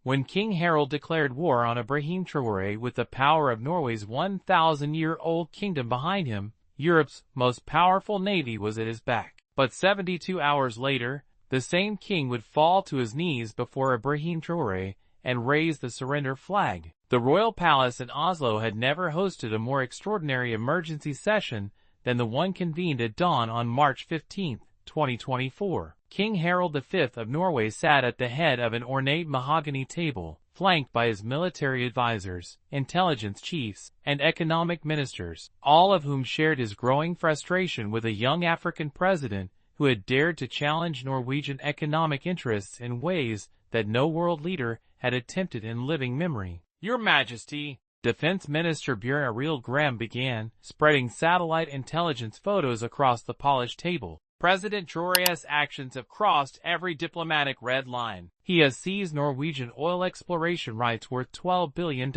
When King Harald declared war on Ibrahim Traoré with the power of Norway's 1,000-year-old kingdom behind him, Europe's most powerful navy was at his back. But 72 hours later, the same king would fall to his knees before Ibrahim Traoré and raise the surrender flag. The royal palace in Oslo had never hosted a more extraordinary emergency session than the one convened at dawn on March 15, 2024. King Harald V of Norway sat at the head of an ornate mahogany table, flanked by his military advisors, intelligence chiefs, and economic ministers, all of whom shared his growing frustration with a young African president who had dared to challenge Norwegian economic interests in ways that no world leader had attempted in living memory. "Your Majesty," Defense Minister Bjørn Arild Gram began, spreading satellite intelligence photos across the polished table. "President Traoré's actions have crossed every diplomatic red line. He has seized Norwegian oil exploration rights worth $12 billion,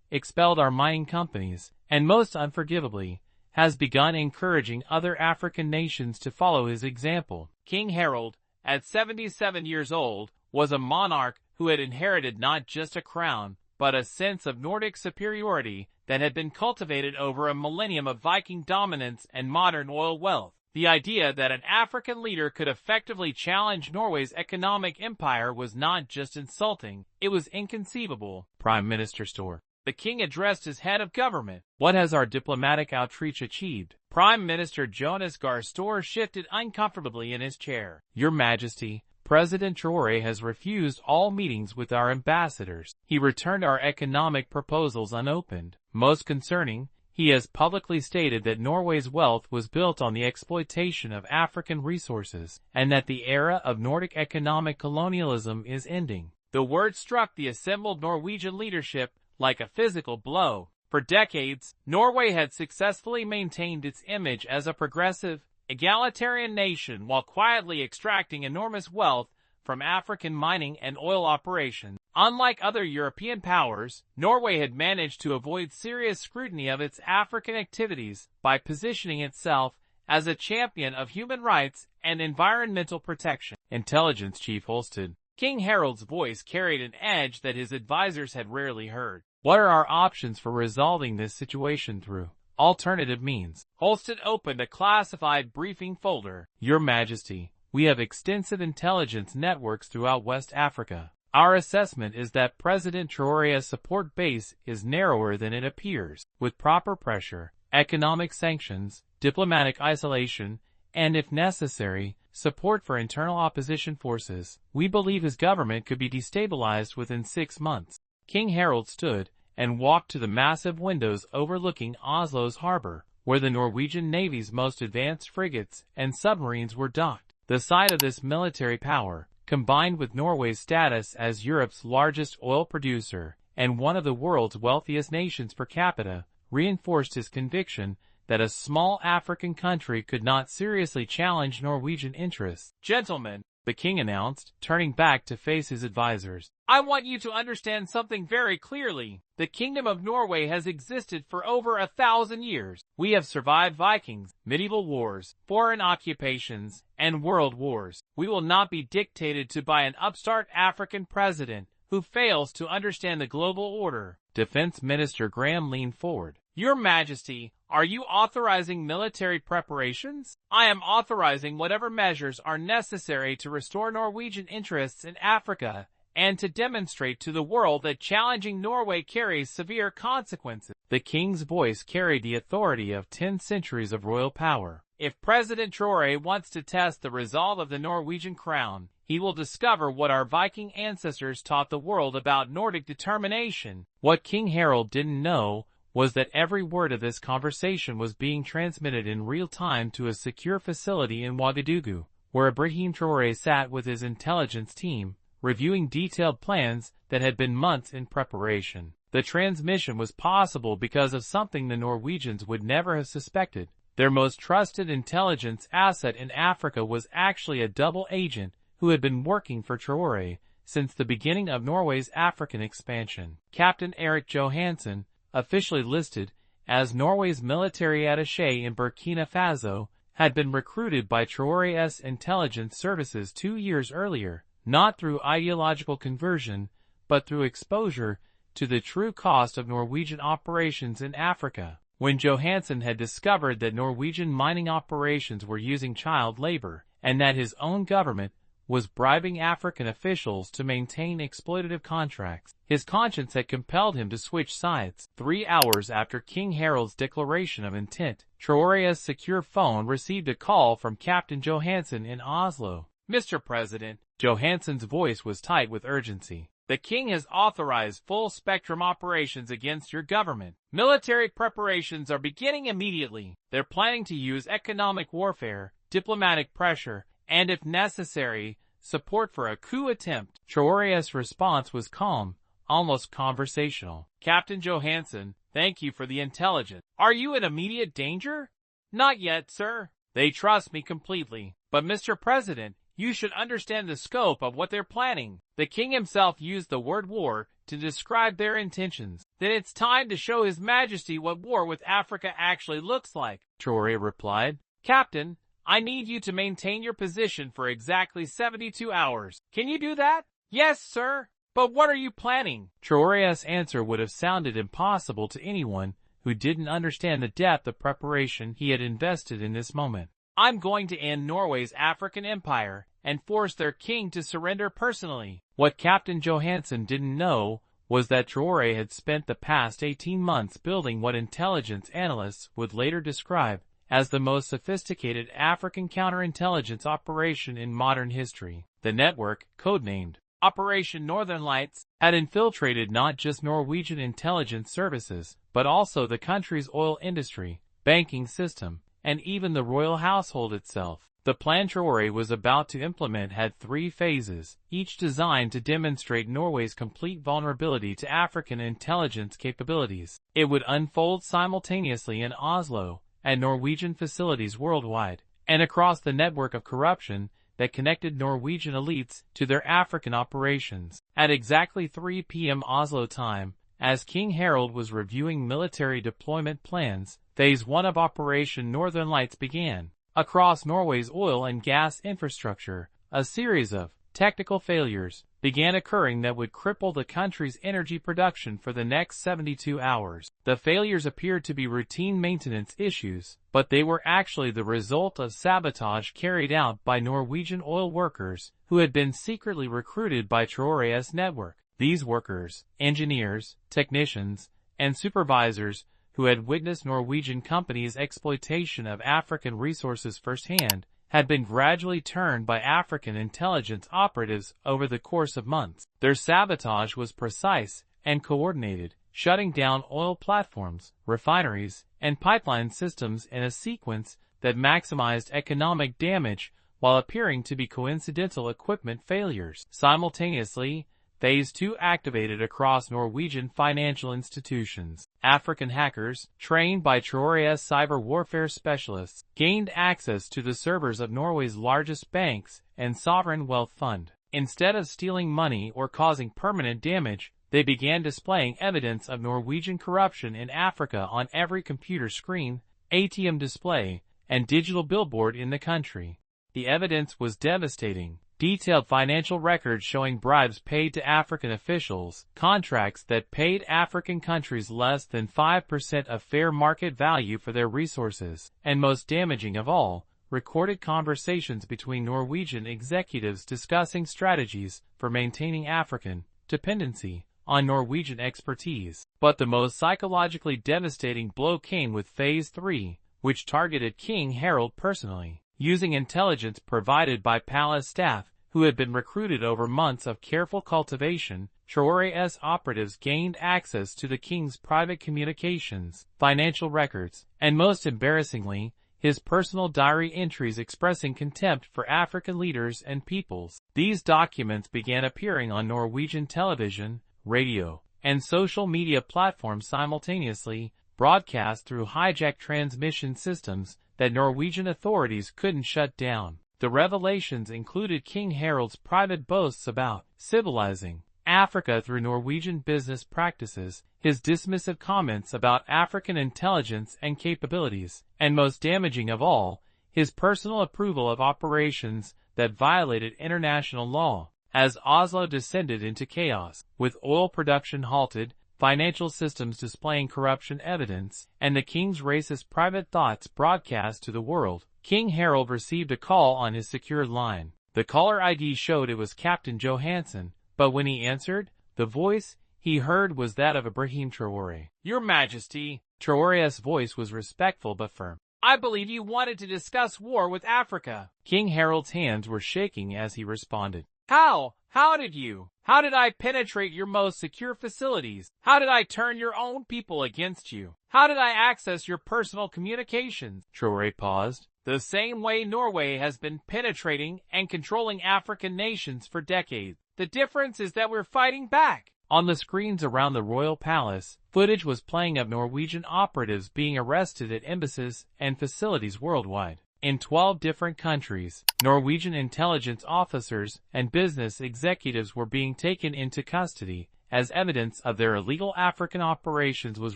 expelled our mining companies, and most unforgivably, has begun encouraging other African nations to follow his example." King Harald, at 77 years old, was a monarch who had inherited not just a crown, but a sense of Nordic superiority that had been cultivated over a millennium of Viking dominance and modern oil wealth. The idea that an African leader could effectively challenge Norway's economic empire was not just insulting, it was inconceivable. Prime Minister Store. The king addressed his head of government. "What has our diplomatic outreach achieved?" Prime Minister Jonas Gahr Store shifted uncomfortably in his chair. "Your Majesty, President Traoré has refused all meetings with our ambassadors. He returned our economic proposals unopened. Most concerning, he has publicly stated that Norway's wealth was built on the exploitation of African resources, and that the era of Nordic economic colonialism is ending." The words struck the assembled Norwegian leadership like a physical blow. For decades, Norway had successfully maintained its image as a progressive, egalitarian nation while quietly extracting enormous wealth from African mining and oil operations. Unlike other European powers, Norway had managed to avoid serious scrutiny of its African activities by positioning itself as a champion of human rights and environmental protection. Intelligence Chief Holsted. King Harald's voice carried an edge that his advisors had rarely heard. "What are our options for resolving this situation through alternative means?" Holsted opened a classified briefing folder. "Your Majesty, we have extensive intelligence networks throughout West Africa. Our assessment is that President Traoré's support base is narrower than it appears. With proper pressure, economic sanctions, diplomatic isolation, and if necessary, support for internal opposition forces, we believe his government could be destabilized within 6 months." King Harald stood and walked to the massive windows overlooking Oslo's harbor, where the Norwegian Navy's most advanced frigates and submarines were docked. The sight of this military power, combined with Norway's status as Europe's largest oil producer and one of the world's wealthiest nations per capita, reinforced his conviction that a small African country could not seriously challenge Norwegian interests. "Gentlemen," the king announced, turning back to face his advisors, "I want you to understand something very clearly. The Kingdom of Norway has existed for over 1,000 years. We have survived Vikings, medieval wars, foreign occupations, and world wars. We will not be dictated to by an upstart African president who fails to understand the global order." Defense Minister Graham leaned forward. "Your Majesty, are you authorizing military preparations?" "I am authorizing whatever measures are necessary to restore Norwegian interests in Africa and to demonstrate to the world that challenging Norway carries severe consequences." The king's voice carried the authority of 10 centuries of royal power. "If President Traoré wants to test the resolve of the Norwegian crown, he will discover what our Viking ancestors taught the world about Nordic determination." What King Harald didn't know was that every word of this conversation was being transmitted in real time to a secure facility in Ouagadougou, where Ibrahim Traoré sat with his intelligence team, reviewing detailed plans that had been months in preparation. The transmission was possible because of something the Norwegians would never have suspected. Their most trusted intelligence asset in Africa was actually a double agent who had been working for Traoré since the beginning of Norway's African expansion. Captain Erik Johansen, officially listed as Norway's military attaché in Burkina Faso, had been recruited by Traoré's intelligence services 2 years earlier, not through ideological conversion, but through exposure to the true cost of Norwegian operations in Africa. When Johansen had discovered that Norwegian mining operations were using child labor, and that his own government was bribing African officials to maintain exploitative contracts, his conscience had compelled him to switch sides. 3 hours after King Harald's declaration of intent, Traoré's secure phone received a call from Captain Johansen in Oslo. "Mr. President," Johansen's voice was tight with urgency. "The king has authorized full-spectrum operations against your government. Military preparations are beginning immediately. They're planning to use economic warfare, diplomatic pressure, and if necessary, support for a coup attempt." Traoré's response was calm, almost conversational. "Captain Johansen, thank you for the intelligence. Are you in immediate danger?" "Not yet, sir. They trust me completely. But Mr. President, you should understand the scope of what they're planning." The king himself used the word war to describe their intentions. "Then it's time to show His Majesty what war with Africa actually looks like," Traoré replied. "Captain, I need you to maintain your position for exactly 72 hours. Can you do that?" "Yes, sir. But what are you planning?" Traoré's answer would have sounded impossible to anyone who didn't understand the depth of preparation he had invested in this moment. "I'm going to end Norway's African empire and force their king to surrender personally." What Captain Johansen didn't know was that Traoré had spent the past 18 months building what intelligence analysts would later describe as the most sophisticated African counterintelligence operation in modern history. The network, codenamed Operation Northern Lights, had infiltrated not just Norwegian intelligence services, but also the country's oil industry, banking system, and even the royal household itself. The plan Traoré was about to implement had 3 phases, each designed to demonstrate Norway's complete vulnerability to African intelligence capabilities. It would unfold simultaneously in Oslo, at Norwegian facilities worldwide, and across the network of corruption that connected Norwegian elites to their African operations. At exactly 3 p.m. Oslo time, as King Harald was reviewing military deployment plans, Phase 1 of Operation Northern Lights began. Across Norway's oil and gas infrastructure, a series of technical failures began occurring that would cripple the country's energy production for the next 72 hours. The failures appeared to be routine maintenance issues, but they were actually the result of sabotage carried out by Norwegian oil workers who had been secretly recruited by Traoré's network. These workers, engineers, technicians, and supervisors who had witnessed Norwegian companies' exploitation of African resources firsthand, had been gradually turned by African intelligence operatives over the course of months. Their sabotage was precise and coordinated, shutting down oil platforms, refineries, and pipeline systems in a sequence that maximized economic damage while appearing to be coincidental equipment failures. Simultaneously, Phase 2 activated across Norwegian financial institutions. African hackers, trained by Traoré's cyber warfare specialists, gained access to the servers of Norway's largest banks and sovereign wealth fund. Instead of stealing money or causing permanent damage, they began displaying evidence of Norwegian corruption in Africa on every computer screen, ATM display, and digital billboard in the country. The evidence was devastating. Detailed financial records showing bribes paid to African officials, contracts that paid African countries less than 5% of fair market value for their resources, and most damaging of all, recorded conversations between Norwegian executives discussing strategies for maintaining African dependency on Norwegian expertise. But the most psychologically devastating blow came with Phase 3, which targeted King Harald personally. Using intelligence provided by palace staff, who had been recruited over months of careful cultivation, Traoré's operatives gained access to the king's private communications, financial records, and most embarrassingly, his personal diary entries expressing contempt for African leaders and peoples. These documents began appearing on Norwegian television, radio, and social media platforms simultaneously, broadcast through hijacked transmission systems that Norwegian authorities couldn't shut down. The revelations included King Harald's private boasts about civilizing Africa through Norwegian business practices, his dismissive comments about African intelligence and capabilities, and most damaging of all, his personal approval of operations that violated international law. as Oslo descended into chaos, with oil production halted, financial systems displaying corruption evidence, and the king's racist private thoughts broadcast to the world. King Harald received a call on his secured line. The caller ID showed it was Captain Johansson, but when he answered, the voice he heard was that of Ibrahim Traoré. "Your Majesty." Traoré's voice was respectful but firm. "I believe you wanted to discuss war with Africa." King Harald's hands were shaking as he responded. "How? How did I penetrate your most secure facilities? How did I turn your own people against you? How did I access your personal communications?" Traoré paused. "The same way Norway has been penetrating and controlling African nations for decades. The difference is that we're fighting back." On the screens around the royal palace, footage was playing of Norwegian operatives being arrested at embassies and facilities worldwide. In 12 different countries, Norwegian intelligence officers and business executives were being taken into custody as evidence of their illegal African operations was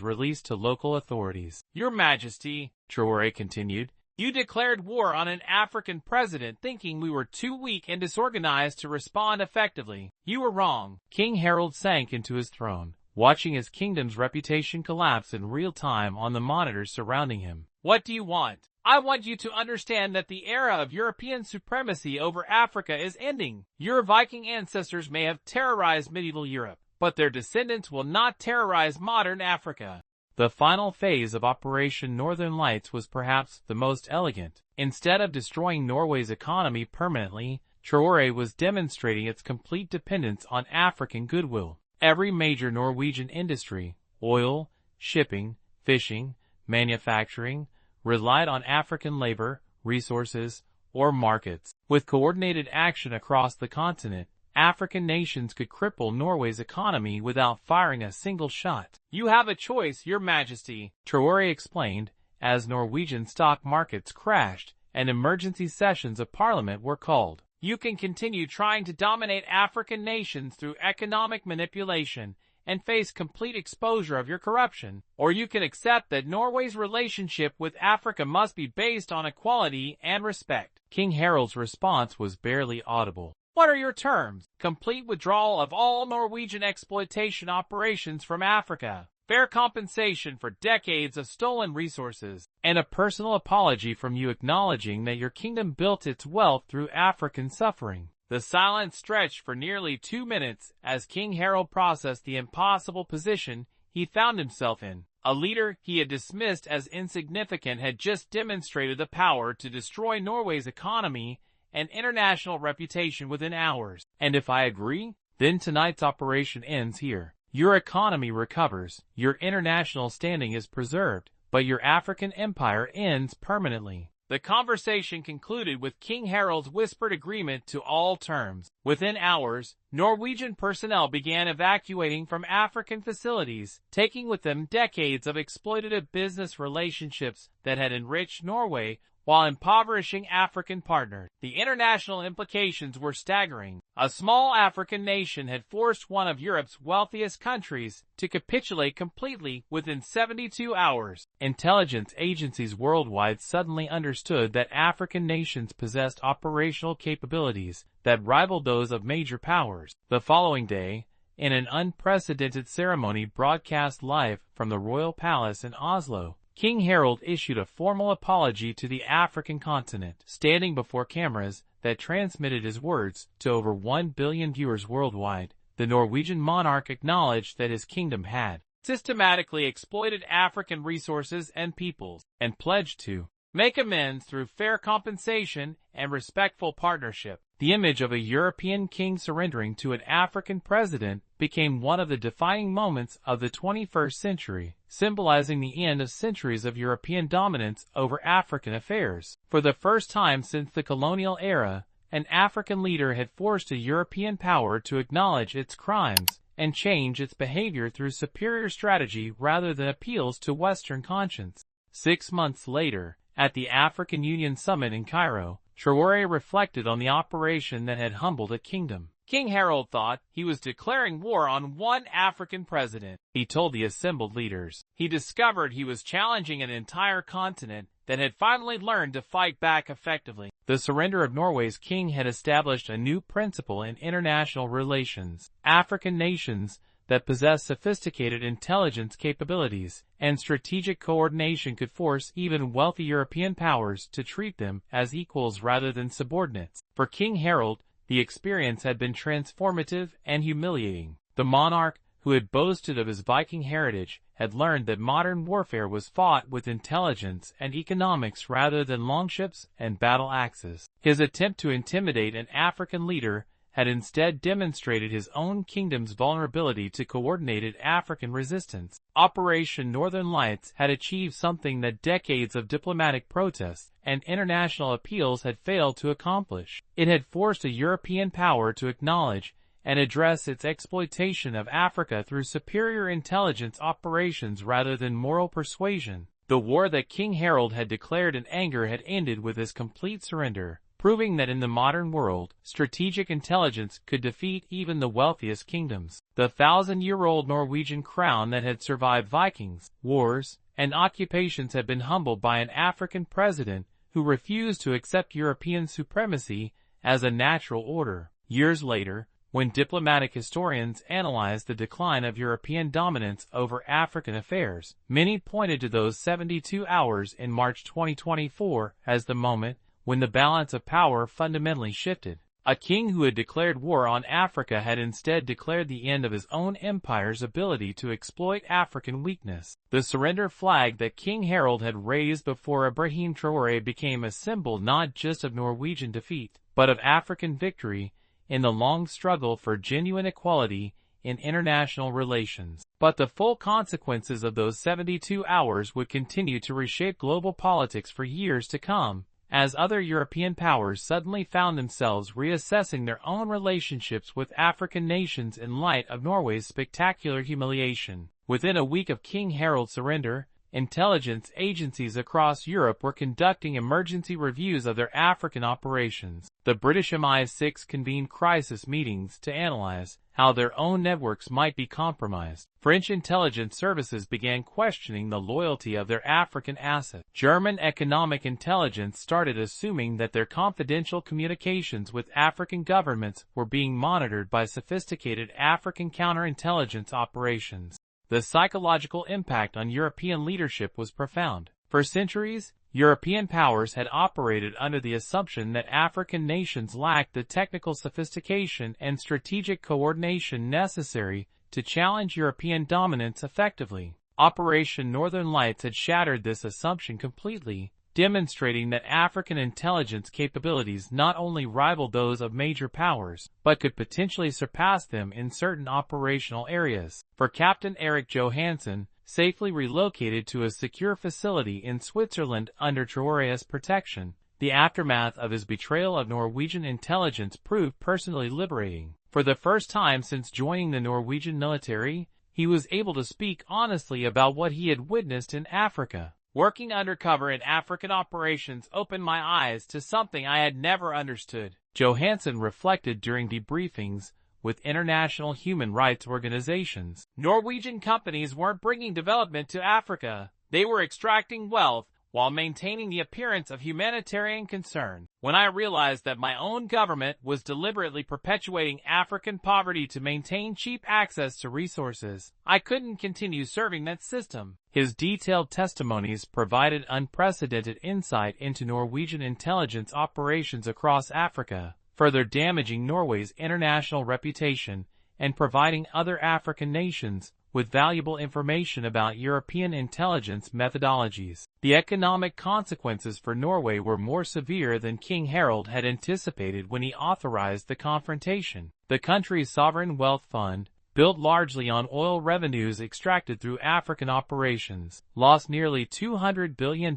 released to local authorities. "Your Majesty," Traoré continued, "you declared war on an African president thinking we were too weak and disorganized to respond effectively. You were wrong." King Harald sank into his throne, watching his kingdom's reputation collapse in real time on the monitors surrounding him. "What do you want?" "I want you to understand that the era of European supremacy over Africa is ending. Your Viking ancestors may have terrorized medieval Europe, but their descendants will not terrorize modern Africa." The final phase of Operation Northern Lights was perhaps the most elegant. Instead of destroying Norway's economy permanently, Traoré was demonstrating its complete dependence on African goodwill. Every major Norwegian industry, oil, shipping, fishing, manufacturing, relied on African labor, resources, or markets. With coordinated action across the continent, African nations could cripple Norway's economy without firing a single shot. "You have a choice, Your Majesty," Traoré explained, as Norwegian stock markets crashed and emergency sessions of parliament were called. "You can continue trying to dominate African nations through economic manipulation and face complete exposure of your corruption, or you can accept that Norway's relationship with Africa must be based on equality and respect." King Harald's response was barely audible. "What are your terms?" "Complete withdrawal of all Norwegian exploitation operations from Africa, fair compensation for decades of stolen resources, and a personal apology from you acknowledging that your kingdom built its wealth through African suffering." The silence stretched for nearly 2 minutes as King Harald processed the impossible position he found himself in. A leader he had dismissed as insignificant had just demonstrated the power to destroy Norway's economy and international reputation within hours. "And if I agree, then tonight's operation ends here. Your economy recovers, your international standing is preserved, but your African empire ends permanently." The conversation concluded with King Harald's whispered agreement to all terms. Within hours, Norwegian personnel began evacuating from African facilities, taking with them decades of exploitative business relationships that had enriched Norway while impoverishing African partners. The international implications were staggering. A small African nation had forced one of Europe's wealthiest countries to capitulate completely within 72 hours. Intelligence agencies worldwide suddenly understood that African nations possessed operational capabilities that rivaled those of major powers. The following day, in an unprecedented ceremony broadcast live from the royal palace in Oslo, King Harald issued a formal apology to the African continent. Standing before cameras that transmitted his words to over 1 billion viewers worldwide, the Norwegian monarch acknowledged that his kingdom had systematically exploited African resources and peoples, and pledged to make amends through fair compensation and respectful partnership. The image of a European king surrendering to an African president became one of the defining moments of the 21st century, symbolizing the end of centuries of European dominance over African affairs. For the first time since the colonial era, an African leader had forced a European power to acknowledge its crimes and change its behavior through superior strategy rather than appeals to Western conscience. 6 months later, at the African Union Summit in Cairo, Traoré reflected on the operation that had humbled a kingdom. King Harald thought he was declaring war on one African president, he told the assembled leaders. He discovered he was challenging an entire continent that had finally learned to fight back effectively. The surrender of Norway's king had established a new principle in international relations. African nations that possessed sophisticated intelligence capabilities and strategic coordination could force even wealthy European powers to treat them as equals rather than subordinates. For King Harald, the experience had been transformative and humiliating. The monarch, who had boasted of his Viking heritage, had learned that modern warfare was fought with intelligence and economics rather than longships and battle axes. His attempt to intimidate an African leader had instead demonstrated his own kingdom's vulnerability to coordinated African resistance. Operation Northern Lights had achieved something that decades of diplomatic protests and international appeals had failed to accomplish. It had forced a European power to acknowledge and address its exploitation of Africa through superior intelligence operations rather than moral persuasion. The war that King Harald had declared in anger had ended with his complete surrender, proving that in the modern world, strategic intelligence could defeat even the wealthiest kingdoms. The 1,000-year-old Norwegian crown that had survived Vikings, wars, and occupations had been humbled by an African president who refused to accept European supremacy as a natural order. Years later, when diplomatic historians analyzed the decline of European dominance over African affairs, many pointed to those 72 hours in March 2024 as the moment when the balance of power fundamentally shifted. A king who had declared war on Africa had instead declared the end of his own empire's ability to exploit African weakness. The surrender flag that King Harald had raised before Ibrahim Traoré became a symbol not just of Norwegian defeat, but of African victory in the long struggle for genuine equality in international relations. But the full consequences of those 72 hours would continue to reshape global politics for years to come, as other European powers suddenly found themselves reassessing their own relationships with African nations in light of Norway's spectacular humiliation. Within a week of King Harald's surrender, intelligence agencies across Europe were conducting emergency reviews of their African operations. The British MI6 convened crisis meetings to analyze how their own networks might be compromised. French intelligence services began questioning the loyalty of their African assets. German economic intelligence started assuming that their confidential communications with African governments were being monitored by sophisticated African counterintelligence operations. The psychological impact on European leadership was profound. For centuries, European powers had operated under the assumption that African nations lacked the technical sophistication and strategic coordination necessary to challenge European dominance effectively. Operation Northern Lights had shattered this assumption completely, demonstrating that African intelligence capabilities not only rivaled those of major powers, but could potentially surpass them in certain operational areas. For Captain Erik Johansen, safely relocated to a secure facility in Switzerland under Traoré's protection, the aftermath of his betrayal of Norwegian intelligence proved personally liberating. For the first time since joining the Norwegian military, he was able to speak honestly about what he had witnessed in Africa. Working undercover in African operations opened my eyes to something I had never understood, Johansen reflected during debriefings with international human rights organizations. Norwegian companies weren't bringing development to Africa. They were extracting wealth while maintaining the appearance of humanitarian concern. When I realized that my own government was deliberately perpetuating African poverty to maintain cheap access to resources, I couldn't continue serving that system. His detailed testimonies provided unprecedented insight into Norwegian intelligence operations across Africa, further damaging Norway's international reputation and providing other African nations with valuable information about European intelligence methodologies. The economic consequences for Norway were more severe than King Harald had anticipated when he authorized the confrontation. The country's sovereign wealth fund, built largely on oil revenues extracted through African operations, lost nearly $200 billion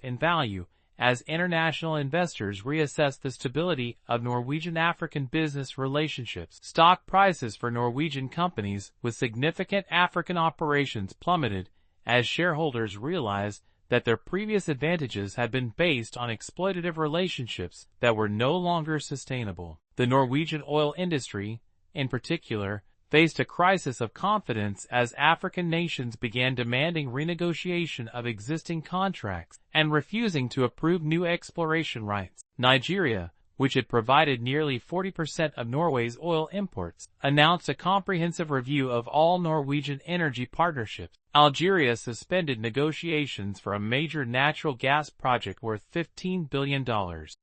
in value as international investors reassessed the stability of Norwegian-African business relationships. Stock prices for Norwegian companies with significant African operations plummeted as shareholders realized that their previous advantages had been based on exploitative relationships that were no longer sustainable. The Norwegian oil industry, in particular, faced a crisis of confidence as African nations began demanding renegotiation of existing contracts and refusing to approve new exploration rights. Nigeria, which had provided nearly 40% of Norway's oil imports, announced a comprehensive review of all Norwegian energy partnerships. Algeria suspended negotiations for a major natural gas project worth $15 billion.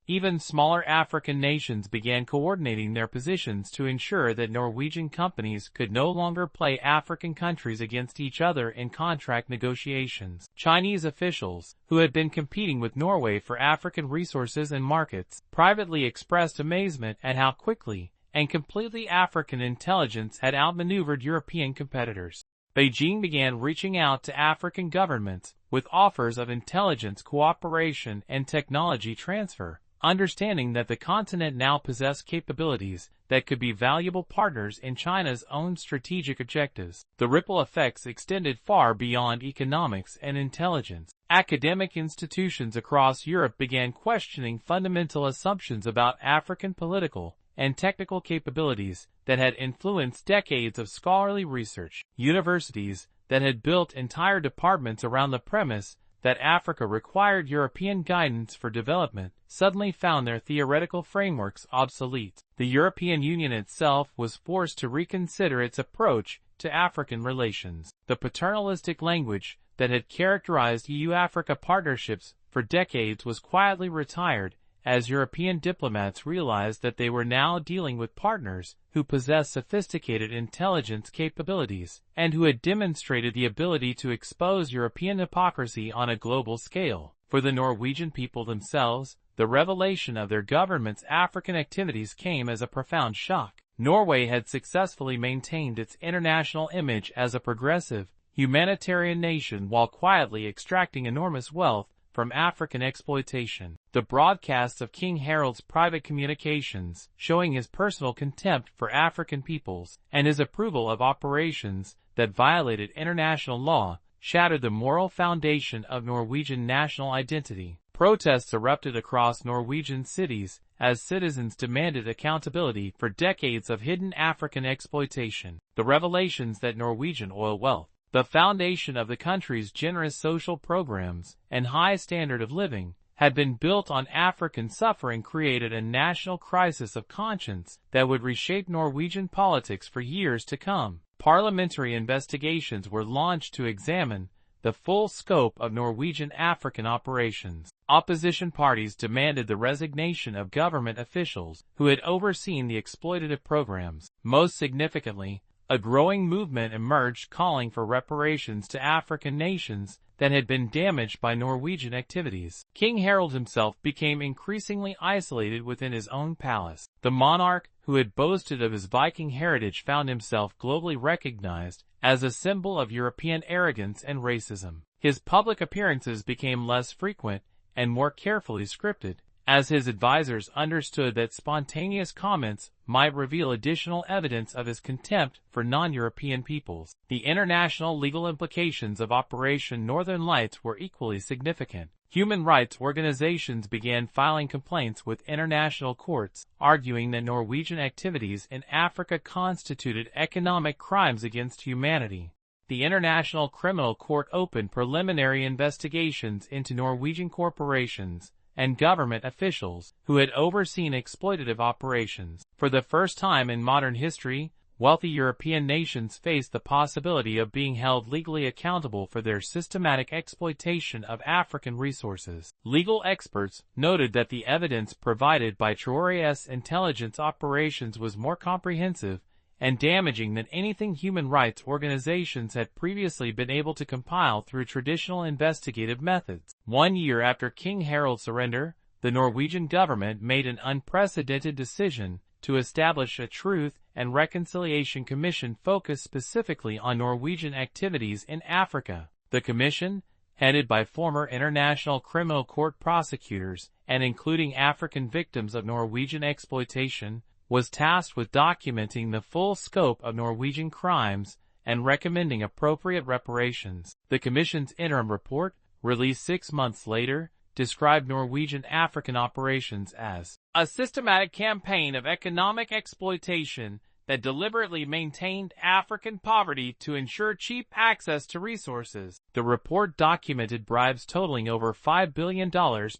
Even smaller African nations began coordinating their positions to ensure that Norwegian companies could no longer play African countries against each other in contract negotiations. Chinese officials, who had been competing with Norway for African resources and markets, privately expressed amazement at how quickly and completely African intelligence had outmaneuvered European competitors. Beijing began reaching out to African governments with offers of intelligence cooperation and technology transfer, understanding that the continent now possessed capabilities that could be valuable partners in China's own strategic objectives. The ripple effects extended far beyond economics and intelligence. Academic institutions across Europe began questioning fundamental assumptions about African political and technical capabilities that had influenced decades of scholarly research. Universities that had built entire departments around the premise that Africa required European guidance for development suddenly found their theoretical frameworks obsolete. The European Union itself was forced to reconsider its approach to African relations. The paternalistic language that had characterized EU-Africa partnerships for decades was quietly retired as European diplomats realized that they were now dealing with partners who possessed sophisticated intelligence capabilities and who had demonstrated the ability to expose European hypocrisy on a global scale. For the Norwegian people themselves, the revelation of their government's African activities came as a profound shock. Norway had successfully maintained its international image as a progressive, humanitarian nation while quietly extracting enormous wealth from African exploitation. The broadcasts of King Harald's private communications, showing his personal contempt for African peoples and his approval of operations that violated international law, shattered the moral foundation of Norwegian national identity. Protests erupted across Norwegian cities as citizens demanded accountability for decades of hidden African exploitation. The revelations that Norwegian oil wealth, the foundation of the country's generous social programs and high standard of living, had been built on African suffering, created a national crisis of conscience that would reshape Norwegian politics for years to come. Parliamentary investigations were launched to examine the full scope of Norwegian African operations. Opposition parties demanded the resignation of government officials who had overseen the exploitative programs. Most significantly, a growing movement emerged calling for reparations to African nations that had been damaged by Norwegian activities. King Harald himself became increasingly isolated within his own palace. The monarch, who had boasted of his Viking heritage, found himself globally recognized as a symbol of European arrogance and racism. His public appearances became less frequent and more carefully scripted, as his advisors understood that spontaneous comments might reveal additional evidence of his contempt for non-European peoples. The international legal implications of Operation Northern Lights were equally significant. Human rights organizations began filing complaints with international courts, arguing that Norwegian activities in Africa constituted economic crimes against humanity. The International Criminal Court opened preliminary investigations into Norwegian corporations and government officials who had overseen exploitative operations. For the first time in modern history, wealthy European nations faced the possibility of being held legally accountable for their systematic exploitation of African resources. Legal experts noted that the evidence provided by Traoré's intelligence operations was more comprehensive and damaging than anything human rights organizations had previously been able to compile through traditional investigative methods. 1 year after King Harald's surrender, the Norwegian government made an unprecedented decision to establish a Truth and Reconciliation Commission focused specifically on Norwegian activities in Africa. The commission, headed by former International Criminal Court prosecutors and including African victims of Norwegian exploitation, was tasked with documenting the full scope of Norwegian crimes and recommending appropriate reparations. The Commission's interim report, released 6 months later, described Norwegian African operations as a systematic campaign of economic exploitation that deliberately maintained African poverty to ensure cheap access to resources. The report documented bribes totaling over $5 billion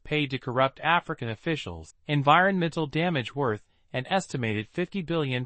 paid to corrupt African officials, environmental damage worth an estimated $50 billion,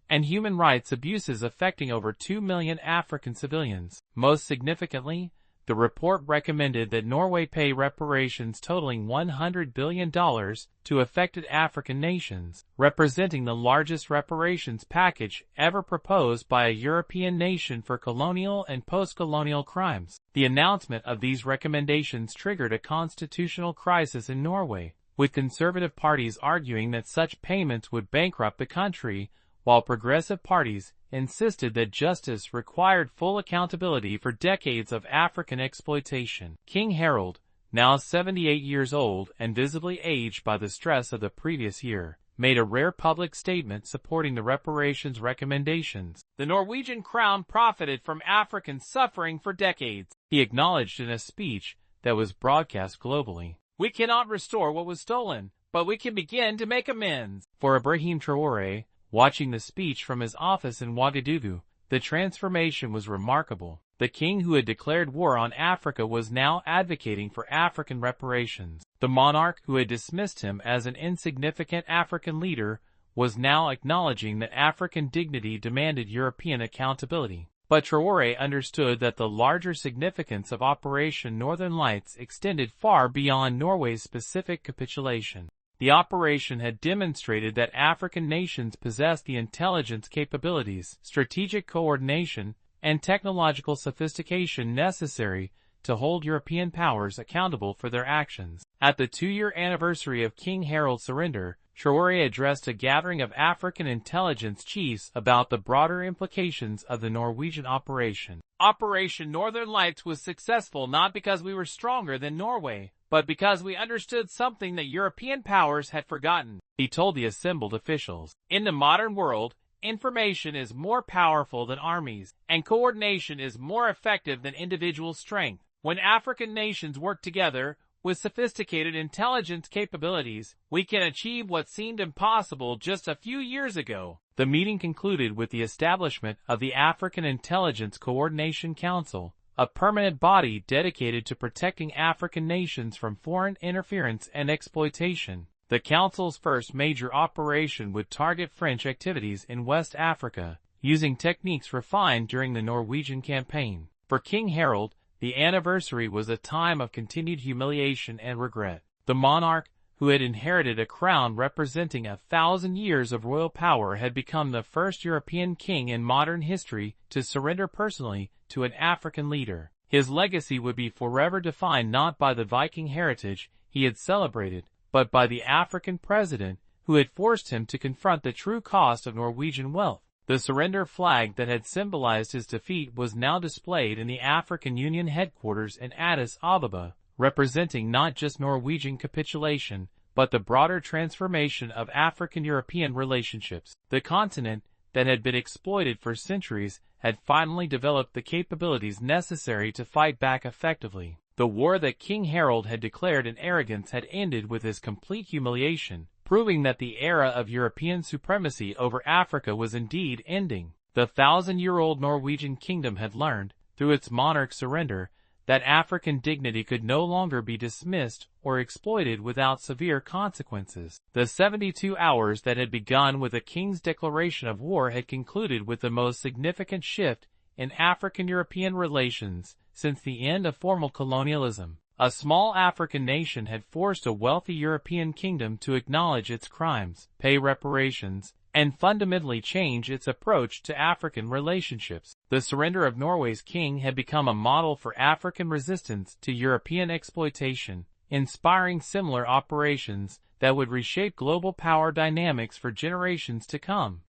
and human rights abuses affecting over 2 million African civilians. Most significantly, the report recommended that Norway pay reparations totaling $100 billion to affected African nations, representing the largest reparations package ever proposed by a European nation for colonial and post-colonial crimes. The announcement of these recommendations triggered a constitutional crisis in Norway, with conservative parties arguing that such payments would bankrupt the country, while progressive parties insisted that justice required full accountability for decades of African exploitation. King Harald, now 78 years old and visibly aged by the stress of the previous year, made a rare public statement supporting the reparations recommendations. The Norwegian crown profited from African suffering for decades, he acknowledged in a speech that was broadcast globally. We cannot restore what was stolen, but we can begin to make amends. For Ibrahim Traoré, watching the speech from his office in Ouagadougou, the transformation was remarkable. The king who had declared war on Africa was now advocating for African reparations. The monarch who had dismissed him as an insignificant African leader was now acknowledging that African dignity demanded European accountability. But Traoré understood that the larger significance of Operation Northern Lights extended far beyond Norway's specific capitulation. The operation had demonstrated that African nations possessed the intelligence capabilities, strategic coordination, and technological sophistication necessary to hold European powers accountable for their actions. At the 2-year anniversary of King Harald's surrender, Traoré addressed a gathering of African intelligence chiefs about the broader implications of the Norwegian operation. Operation Northern Lights was successful not because we were stronger than Norway, but because we understood something that European powers had forgotten, he told the assembled officials. In the modern world, information is more powerful than armies, and coordination is more effective than individual strength. When African nations work together, with sophisticated intelligence capabilities, we can achieve what seemed impossible just a few years ago. The meeting concluded with the establishment of the African Intelligence Coordination Council, a permanent body dedicated to protecting African nations from foreign interference and exploitation. The Council's first major operation would target French activities in West Africa, using techniques refined during the Norwegian campaign. For King Harald, the anniversary was a time of continued humiliation and regret. The monarch, who had inherited a crown representing 1,000 years of royal power, had become the first European king in modern history to surrender personally to an African leader. His legacy would be forever defined not by the Viking heritage he had celebrated, but by the African president who had forced him to confront the true cost of Norwegian wealth. The surrender flag that had symbolized his defeat was now displayed in the African Union headquarters in Addis Ababa, representing not just Norwegian capitulation, but the broader transformation of African-European relationships. The continent, that had been exploited for centuries, had finally developed the capabilities necessary to fight back effectively. The war that King Harald had declared in arrogance had ended with his complete humiliation, proving that the era of European supremacy over Africa was indeed ending. The 1,000-year-old Norwegian kingdom had learned, through its monarch's surrender, that African dignity could no longer be dismissed or exploited without severe consequences. The 72 hours that had begun with the king's declaration of war had concluded with the most significant shift in African-European relations since the end of formal colonialism. A small African nation had forced a wealthy European kingdom to acknowledge its crimes, pay reparations, and fundamentally change its approach to African relationships. The surrender of Norway's king had become a model for African resistance to European exploitation, inspiring similar operations that would reshape global power dynamics for generations to come.